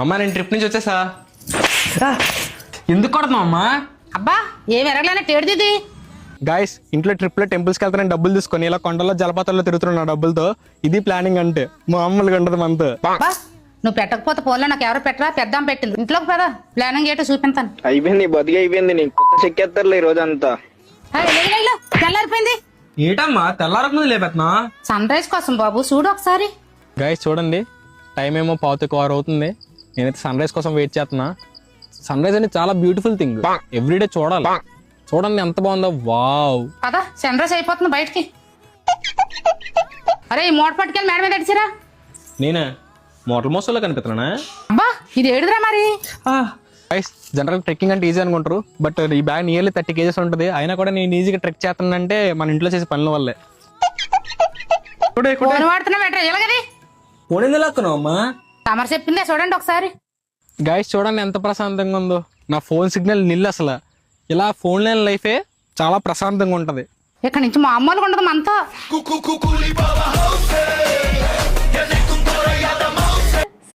అమ్మా నేను ట్రిప్ నుంచి వచ్చేసా. ఎందుకు కొడుతున్నావు అమ్మా? అబ్బా ఏం ఎరగలేనా టేడుది. గాయస్ ఇంట్లో ట్రిప్లో టెంపుల్స్కి వెళ్తానని డబ్బులు తీసుకొని ఇలా కొండల్లో జలపాతాల్లో తిరుగుతున్నా డబ్బులతో. ఇది ప్లానింగ్ అంటే మామూలుగా ఉండదు మనతో. అబ్బా నువ్వు పెట్టకపోతే ఫోన్లో నాకు ఎవరు పెట్టరా పెద్దాం పెట్టింది. ఇంట్లోకి పదా ప్లానింగ్ ఏంటో చూపించాను. అయిపోయింది బతికి అయిపోయింది. నీకు కొత్త చెక్కేస్తారులే ఈ రోజు అంతా. తెల్లారిపోయింది. ఏటమ్మా తెల్లారకు ముందు లేపెత్తున్నా? సన్ రైజ్ కోసం బాబు చూడు ఒకసారి. గాయస్ చూడండి టైం ఏమో 5:15 అవుతుంది. నేనైతే సన్ రైజ్ కోసం వెయిట్ చేస్తున్నా. సన్ రైజ్ అనేది చాలా బ్యూటిఫుల్ థింగ్, ఎవ్రీడే చూడాలి. చూడండి ఎంత బాగుందో. వావ్ పదా సన్ రైజ్ అయిపోతుంది బయటికి. అరే ఈ మూట పట్టుకెళ్ళి మేడ మీద అడిచిరా. నేనే మోటార్ మోసల్లో కనిపిస్తున్నానా? అబ్బా ఇది ఏడుదిరా మరి. గైస్ జనరల్ ట్రెక్కింగ్ అంటే ఈజీ అనుకుంటారు, బట్ ఈ బ్యాగ్ నియర్లీ 30 kgs ఉంటుంది. అయినా కూడా నేను ఈజీగా ట్రెక్ చేస్తానంటే మన ఇంట్లో చేసే పనుల వల్లే. ఫోన్ వాడుతున్నా బెటర్ ఎలాగది అమ్మా తమరు చెప్పిందే చూడండి ఒకసారి. గైస్ చూడండి ఎంత ప్రశాంతంగా ఉందో. నా ఫోన్ సిగ్నల్ నిల్ అసలు. ఇలా ఫోన్ లేని లైఫే చాలా ప్రశాంతంగా ఉంటది. ఇక్కడ నుంచి మామూలుగా ఉండదు మనతో.